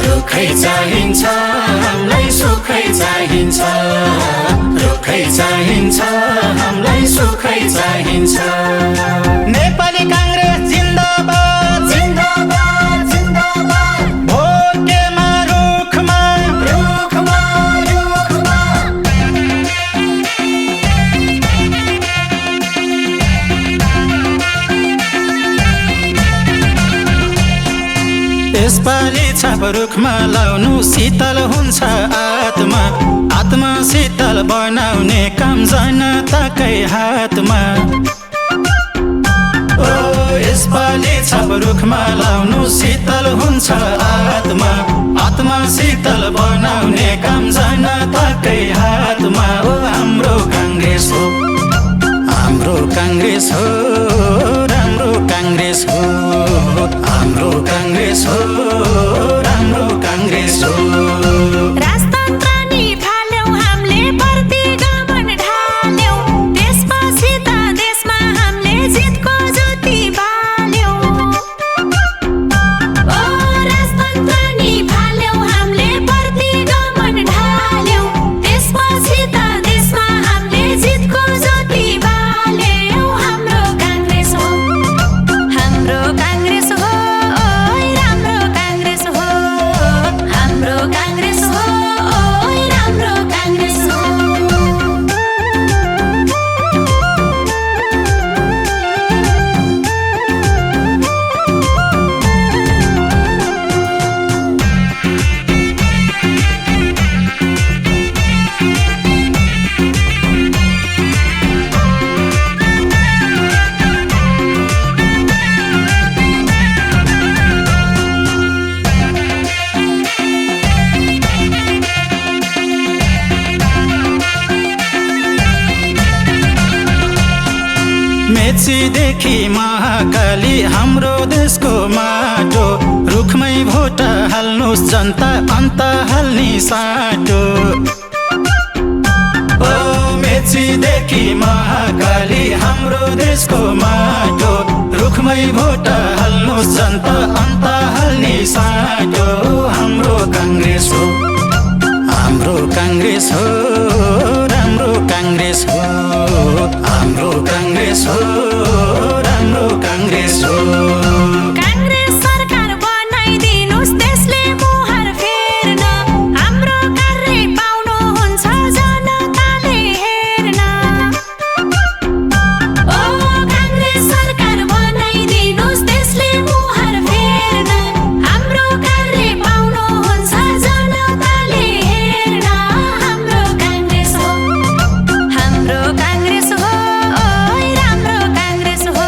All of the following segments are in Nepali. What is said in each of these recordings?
रुखै चाहिन्छ हामीलाई सुखै चाहिन्छ रुखै चाहिन्छ हामीलाई सुखै चाहिन्छ नेपाली कांग्रेस जिन्दाबाद जिन्दाबाद जिन्दाबाद भोटेमा रुखमा रुखमा रुखमा यसपालि छाप रुखमा लाउनु शीतल हुन्छ आत्मा आत्मा शीतल बनाउने काम जनताकै हातमा ओ यसपालि छाप रुखमा लाउनु शीतल हुन्छ आत्मा आत्मा शीतल बनाउने काम जनताकै हातमा ओ हाम्रो कांग्रेस हो हाम्रो कांग्रेस हो राम्रो कांग्रेस हो हाम्रो कांग्रेस हो राम्रो कांग्रेस हो राजतन्त्र नि फाल्यौं हामीले प्रतिगमन ढाल्यौं त्यसपछि त देशमा हामीले जितको ज्योति बाल्यौं ओ राजतन्त्र नि फाल्यौं हामीले प्रतिगमन ढाल्यौं त्यसपछि त देशमा हामीले जितको ज्योति बाल्यौं हाम्रो कांग्रेस हो हाम्रो कांग्रेस हो राम्रो कांग्रेस हो हाम्रो कांग्रेस हो राम्रो कांग्रेस हो मेचीदेखि महाकाली हाम्रो देशको माटो रुखमै भोट हाल्नुस् जनता अन्त हाल्ने साटो ओ मेचीदेखि महाकाली हाम्रो देशको माटो रुखमै भोट हाल्नुस् जनता अन्त हाल्ने साटो हाम्रो कांग्रेस हो हाम्रो कांग्रेस हो राम्रो कांग्रेस हो हाम्रो कांग्रेस हो राम्रो कांग्रेस हो कांग्रेस सरकार बनाइदिनुस् त्यसले मुहर फेर्न हाम्रो कार्य पाउनुहुन्छ जनताले हेर्न ओ कांग्रेस सरकार बनाइदिनुस् त्यसले मुहर फेर्न हाम्रो कार्य पाउनुहुन्छ जनताले हेर्न हाम्रो कांग्रेस हो हाम्रो कांग्रेस हो राम्रो कांग्रेस हो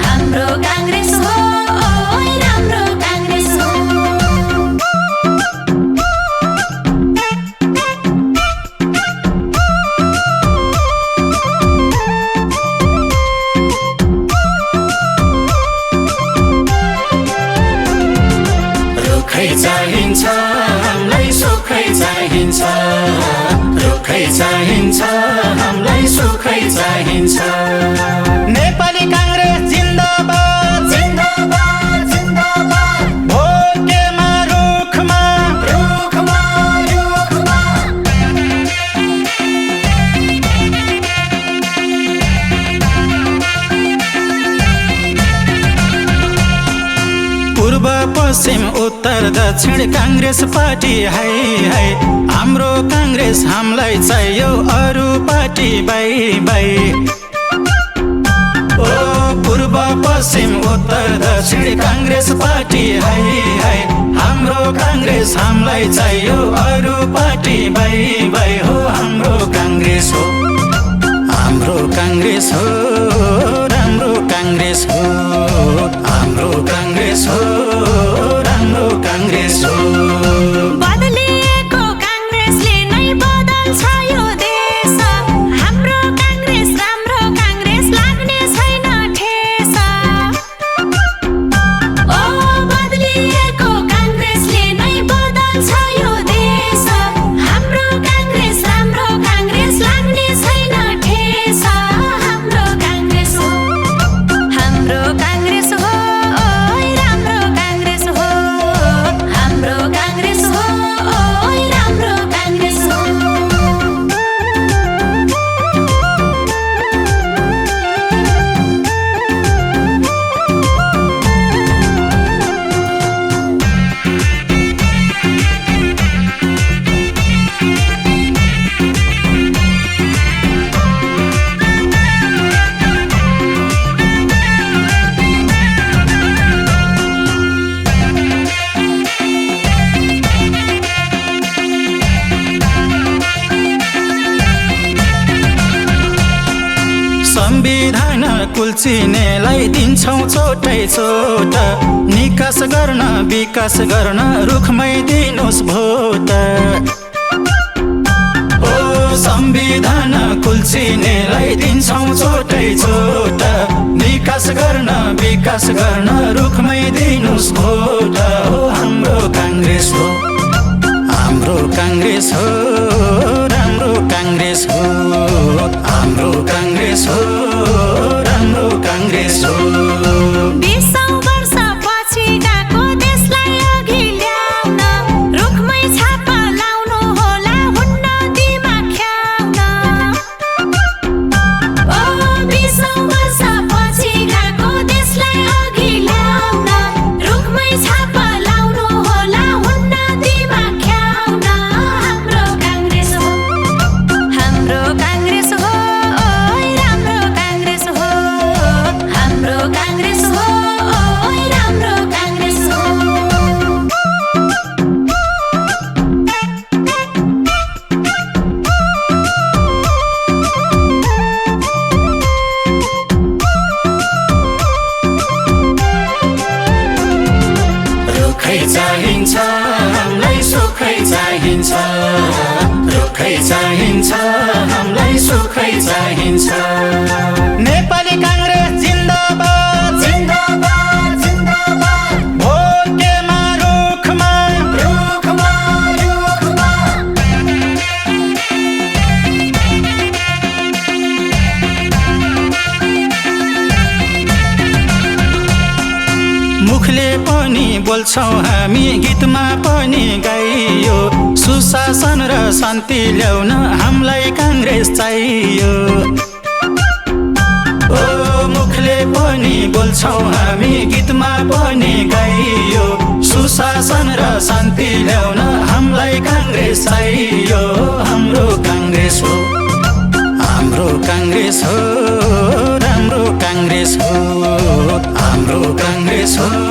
हाम्रो कांग्रेस हो राम्रो कांग्रेस हो रुखै चाहिन्छ हामीलाई सुखै चाहिन्छ रुखै चाहिन्छ हामीलाई सुखै चाहिन्छ नेपाली कांग्रेस जिन्दाबाद जिन्दाबाद जिन्दाबाद भोटेमा रुखमा रुखमा रुखमा पूर्व पश्चिम उत्तर दक्षिण कांग्रेस पार्टी है हाम्रो कांग्रेस हामीलाई चाहियो अरू पार्टी बाई बाई ओ पूर्व पश्चिम उत्तर दक्षिण कांग्रेस पार्टी है हाम्रो कांग्रेस हामीलाई चाहियो अरू पार्टी बाई बाई हो हाम्रो कांग्रेस हो हाम्रो कांग्रेस हो राम्रो कांग्रेस हो हाम्रो कांग्रेस हो राम्रो कांग्रेस हो बदलिएको कांग्रेसले नै बदल्छ यो देश हाम्रो कांग्रेस राम्रो कांग्रेस लाग्ने छैन ठेस ओ बदलिएको कांग्रेसले नै बदल्छ संविधान कुल्चिनेलाई दिन्छौँ चोटै चोट निकास गर्न विकास गर्न रुखमै दिनुहोस् भोट ओ संविधान कुल्चिनेलाई दिन्छौँ चोटै चोट निकास गर्न विकास गर्न रुखमै दिनुहोस् भोट हो हाम्रो काङ्ग्रेस हो हाम्रो काङ्ग्रेस हो राम्रो काङ्ग्रेस हो हाम्रो काङ्ग्रेस हो राम्रो काङ्ग्रेस हो 20 वर्षपछि गएको देशलाई अघि ल्याउन रुखमै छापा लाउनु होला हुन्न दिमाग ख्याउन ओ 20 वर्षपछि गएको देशलाई अघि ल्याउन रुखमै छापा लाउनु होला हुन्न दिमाग ख्याउन हाम्रो काङ्ग्रेस हो हाम्रो काङ्ग्रेस हो ओइ राम्रो काङ्ग्रेस हो हाम्रो काङ्ग्रेस हो ओइ राम्रो काङ्ग्रेस हो रुखै चाहिन्छ हामीलाई सुखै चाहिन्छ रुखै चाहिन्छ हामीलाई सुखै चाहिन्छ नेपाली काङ्ग्रेस जिन्दाबाद जिन्दाबाद जिन्दाबाद भोटेमा रुखमा रुखमा रुखमा मुखले पनि बोल्छौँ हामी गीतमा पनि गाइयो सुशासन र शान्ति ल्याउन हामीलाई काङ्ग्रेस चाहियो ओ मुखले पनि बोल्छौँ हामी गीतमा पनि गाइयो सुशासन र शान्ति ल्याउन हामीलाई काङ्ग्रेस चाहियो हाम्रो काङ्ग्रेस हो हाम्रो काङ्ग्रेस हो राम्रो काङ्ग्रेस हो हाम्रो काङ्ग्रेस हो